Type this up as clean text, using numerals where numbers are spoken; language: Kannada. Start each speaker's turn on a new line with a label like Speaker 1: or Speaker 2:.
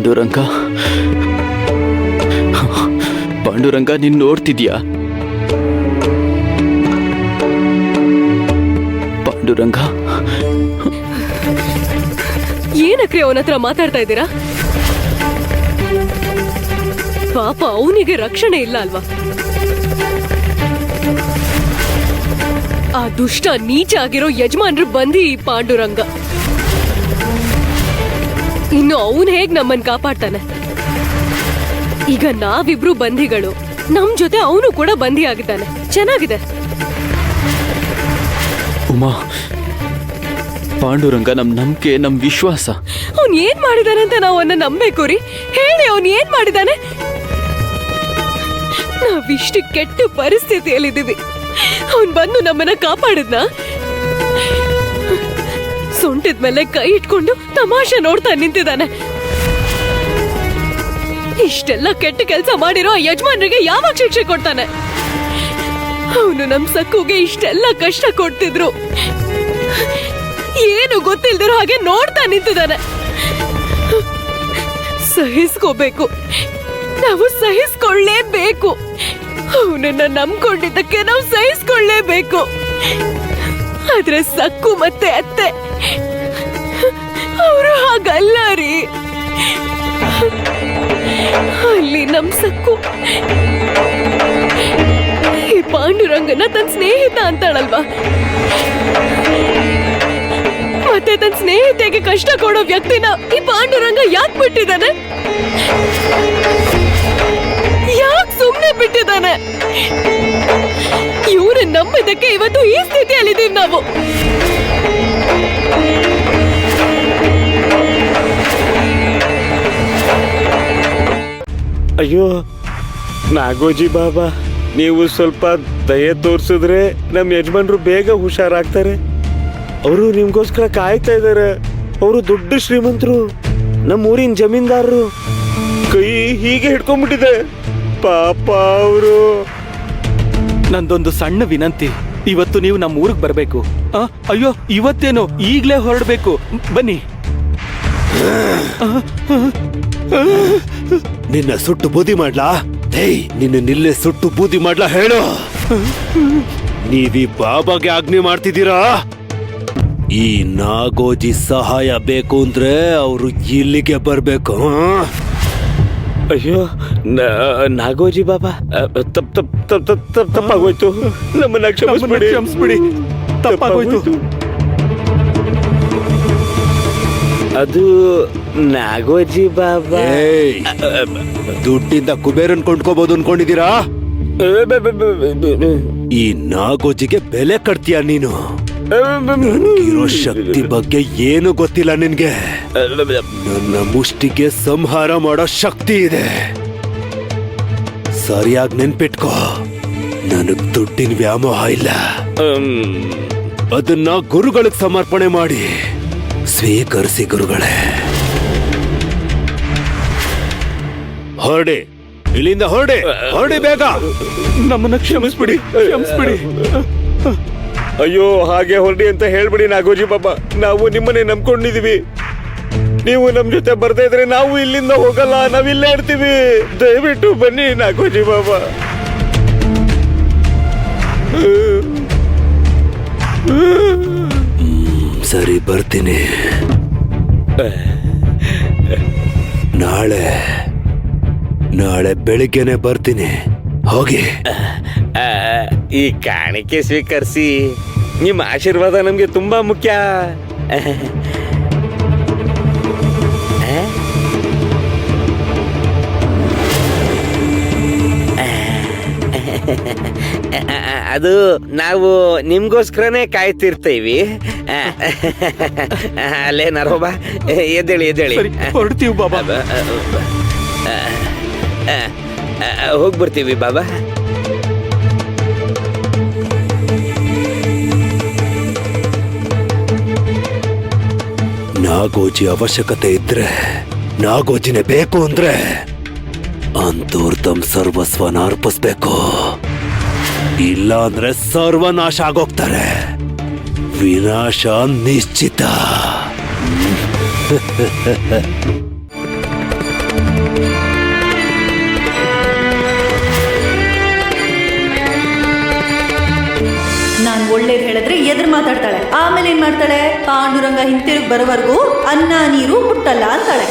Speaker 1: ಪಾಂಡುರಂಗ, ಪಾಂಡುರಂಗ, ನೀನ್ ನೋಡ್ತಿದ್ಯಾ? ಪಾಂಡುರಂಗ,
Speaker 2: ಏನಕ್ರಿ ಅವನ ಹತ್ರ ಮಾತಾಡ್ತಾ ಇದ್ದೀರಾ? ಪಾಪ ಅವನಿಗೆ ರಕ್ಷಣೆ ಇಲ್ಲ ಅಲ್ವಾ? ಆ ದುಷ್ಟ ನೀಚ ಆಗಿರೋ ಯಜಮಾನ್ರು ಬಂದಿ ಈ ಪಾಂಡುರಂಗ. ಇನ್ನು ಅವನ್ ಹೇಗ್ ನಮ್ಮನ್ ಕಾಪಾಡ್ತಾನೆ? ಈಗ ನಾವಿಬ್ರು ಬಂಧಿಗಳು, ನಮ್ ಜೊತೆ ಅವನು ಕೂಡ ಬಂಧಿ ಆಗಿದ್ದಾನೆ. ಚೆನ್ನಾಗಿದೆ.
Speaker 1: ಉಮಾ, ಪಾಂಡುರಂಗ ನಮ್ ನಂಬಿಕೆ, ನಮ್ ವಿಶ್ವಾಸ.
Speaker 2: ಅವನ್ ಏನ್ ಮಾಡಿದಾನೆ ಅಂತ ನಾವು ಅವನ್ನ ನಂಬೇಕು ರೀ. ಹೇಳಿ, ಅವನ್ ಏನ್ ಮಾಡಿದಾನೆ? ನಾವಿಷ್ಟು ಕೆಟ್ಟ ಪರಿಸ್ಥಿತಿಯಲ್ಲಿದ್ದೀವಿ, ಅವನ್ ಬಂದು ನಮ್ಮನ್ನ ಕಾಪಾಡಿದ್ನ? ಸೊಂಟದ ಮೇಲೆ ಕೈ ಇಟ್ಕೊಂಡು ತಮಾಷೆ ನೋಡ್ತಾ ನಿಂತಿದ್ದಾನೆ. ಇಷ್ಟೆಲ್ಲ ಕೆಟ್ಟ ಕೆಲಸ ಮಾಡಿರೋ ಯಜಮಾನ್ರಿಗೆ ಯಾವಾಗ ಶಿಕ್ಷೆ ಕೊಡ್ತಾನೆ? ಅವನು ನಮ್ ಸಕ್ಕುಗೆ ಇಷ್ಟೆಲ್ಲ ಕಷ್ಟ ಕೊಡ್ತಿದ್ರು, ಏನು ಗೊತ್ತಿಲ್ದಿರೋ ಹಾಗೆ ನೋಡ್ತಾ ನಿಂತಿದ್ದಾನೆ. ಸಹಿಸ್ಕೋಬೇಕು, ನಾವು ಸಹಿಸ್ಕೊಳ್ಳೇಬೇಕು. ಅವನನ್ನ ನಂಬ್ಕೊಂಡಿದ್ದಕ್ಕೆ ನಾವು ಸಹಿಸ್ಕೊಳ್ಳೇಬೇಕು. ಆದ್ರೆ ಸಕ್ಕು ಮತ್ತೆ ಅತ್ತೆ ಅವರು ಹಾಗಲ್ಲ ರೀ. ಅಲ್ಲಿ ನಮ್ ಸಕ್ಕು ಈ ಪಾಂಡುರಂಗನ ತನ್ನ ಸ್ನೇಹಿತ ಅಂತಾಳಲ್ವಾ, ಮತ್ತೆ ತನ್ನ ಸ್ನೇಹಿತೆಗೆ ಕಷ್ಟ ಕೊಡೋ ವ್ಯಕ್ತಿನ ಈ ಪಾಂಡುರಂಗ ಯಾಕೆ ಬಿಟ್ಟಿದ್ದಾನೆ? ಯಾಕೆ ಸುಮ್ನೆ ಬಿಟ್ಟಿದ್ದಾನೆ? ಇವ್ರು ನಂಬಿದ್ದಕ್ಕೆ ಇವತ್ತು ಈ ಸ್ಥಿತಿಯಲ್ಲಿದ್ದೀವಿ ನಾವು.
Speaker 3: ಅಯ್ಯೋ ನಾಗೋಜಿ ಬಾಬಾ, ನೀವು ಸ್ವಲ್ಪ ದಯೆ ತೋರಿಸಿದ್ರೆ ನಮ್ಮ ಯಜಮಾನ್ರು ಬೇಗ ಹುಷಾರಾಗ್ತಾರೆ. ಅವರು ನಿಮ್ಗೋಸ್ಕರ ಕಾಯ್ತಾ ಇದ್ದಾರೆ. ಅವರು ದೊಡ್ಡ ಶ್ರೀಮಂತರು, ನಮ್ಮ ಊರಿನ ಜಮೀನ್ದಾರರು. ಕೈ ಹೀಗೆ ಹಿಡ್ಕೊಂಡ್ಬಿಟ್ಟಿದೆ ಪಾಪ ಅವರು.
Speaker 1: ನಂದೊಂದು ಸಣ್ಣ ವಿನಂತಿ, ಇವತ್ತು ನೀವು ನಮ್ಮ ಊರಿಗೆ ಬರಬೇಕು. ಅಯ್ಯೋ, ಇವತ್ತೇನು, ಈಗ್ಲೇ ಹೊರಡ್ಬೇಕು. ಬನ್ನಿ.
Speaker 4: ನಿನ್ನ ಸುಟ್ಟು ಬೂದಿ ಮಾಡ್ಲಾ? ನಿನ್ನ ನಿಲ್ಲೆ ಸುಟ್ಟು ಬೂದಿ ಮಾಡ್ಲಾ ಹೇಳು. ನೀವೀ ಬಾಬಾಗೆ ಆಜ್ಞೆ ಮಾಡ್ತಿದ್ದೀರಾ? ಈ ನಾಗೋಜಿ ಸಹಾಯ ಬೇಕು ಅಂದ್ರೆ ಅವರು ಇಲ್ಲಿಗೆ ಬರ್ಬೇಕು.
Speaker 3: ಅಯ್ಯೋ ನಾಗೋಜಿ ಬಾಬಾ, ತಪ್ಪಾಗೋಯ್ತು, ನಮ್ಮನ್ನ ಕ್ಷಮಿಸ್ಬಿಡಿ.
Speaker 1: ತಪ್ಪಾಗೋಯ್ತು.
Speaker 3: ಅದು ನಾಗೋಜಿ ಬಾಬಾ.
Speaker 4: ದುಡ್ಡಿಂದ ಕುಬೇರನ್ ಕೊಂಡ್ಕೋಬಹುದು ಅನ್ಕೊಂಡಿದ್ದೀರಾ? ಈ ನಾಗೋಜಿಗೆ ಬೆಲೆ ಕಟ್ತೀಯ ನೀನು? ಇರೋ ಶಕ್ತಿ ಬಗ್ಗೆ ಏನು ಗೊತ್ತಿಲ್ಲ ನಿನ್ಗೆ. ನನ್ನ ಮುಷ್ಟಿಗೆ ಸಂಹಾರ ಮಾಡೋ ಶಕ್ತಿ ಇದೆ. ಸರಿಯಾಗಿ ನೆನ್ಪಿಟ್ಕೋ, ನನಗ್ ದುಡ್ಡಿನ ವ್ಯಾಮೋಹ ಇಲ್ಲ. ಅದನ್ನ ಗುರುಗಳಿಗೆ ಸಮರ್ಪಣೆ ಮಾಡಿ ಸ್ವೀಕರಿಸಿ ಗುರುಗಳೇ. ಹೊರಡಿ, ಇಲ್ಲಿಂದ ಹೊರಡಿ, ಹೊರಡಿ ಬೇಗ.
Speaker 1: ನಮ್ಮನ್ನ ಕ್ಷಮಿಸ್ಬಿಡಿ.
Speaker 3: ಅಯ್ಯೋ, ಹಾಗೆ ಹೊರಡಿ ಅಂತ ಹೇಳ್ಬಿಡಿ ನಾಗೋಜಿ ಬಾಬಾ. ನಾವು ನಿಮ್ಮನ್ನೇ ನಂಬ್ಕೊಂಡಿದೀವಿ. ನೀವು ನಮ್ ಜೊತೆ ಬರ್ತಾ ಇದ್ರೆ ನಾವು ಇಲ್ಲಿಂದ ಹೋಗಲ್ಲ, ನಾವಿಲ್ಲೇ ಇರ್ತೀವಿ. ದಯವಿಟ್ಟು ಬನ್ನಿ ನಾಗೋಜಿ ಬಾಬಾ.
Speaker 4: ಸರಿ, ಬರ್ತೀನಿ. ನಾಳೆ ಬೆಳಿಗ್ಗೆನೆ ಬರ್ತೀನಿ. ಹೋಗಿ.
Speaker 3: ಈ ಕಾಣಿಕೆ ಸ್ವೀಕರಿಸಿ. ನಿಮ್ಮ ಆಶೀರ್ವಾದ ನಮ್ಗೆ ತುಂಬಾ ಮುಖ್ಯ. ಅದು ನಾವು ನಿಮ್ಗೋಸ್ಕರನೇ ಕಾಯ್ತಿರ್ತೀವಿ. ಅಲ್ಲೇ ನರೋಬಾ, ಎದ್ದೇಳಿ.
Speaker 1: ಹೊರಡ್ತೀವಿ ಬಾಬಾ.
Speaker 3: ಹೋಗ್ಬರ್ತೀವಿ ಬಾಬಾ.
Speaker 4: ನಾಗೋಜಿ ಅವಶ್ಯಕತೆ ಇದ್ರೆ, ನಾಗೋಜಿನೇ ಬೇಕು ಅಂದ್ರೆ ಅಂತೂರ್ ತಮ್ಮ ಸರ್ವಸ್ವನ ಅರ್ಪಿಸ್ಬೇಕು. ಇಲ್ಲ ಅಂದ್ರೆ ಸರ್ವನಾಶ ಆಗೋಗ್ತಾರೆ. ವಿನಾಶ ನಿಶ್ಚಿತ.
Speaker 5: ನಾನು ಒಳ್ಳೇದು ಹೇಳಿದ್ರೆ ಎದುರು ಮಾತಾಡ್ತಾಳೆ. ಆಮೇಲೆ ಏನ್ ಮಾಡ್ತಾಳೆ? ಪಾಂಡುರಂಗ ಹಿಂತಿರುಗಿ ಬರೋವರೆಗೂ ಅನ್ನ ನೀರು ಮುಟ್ಟಲ್ಲ ಅಂತಾಳೆ.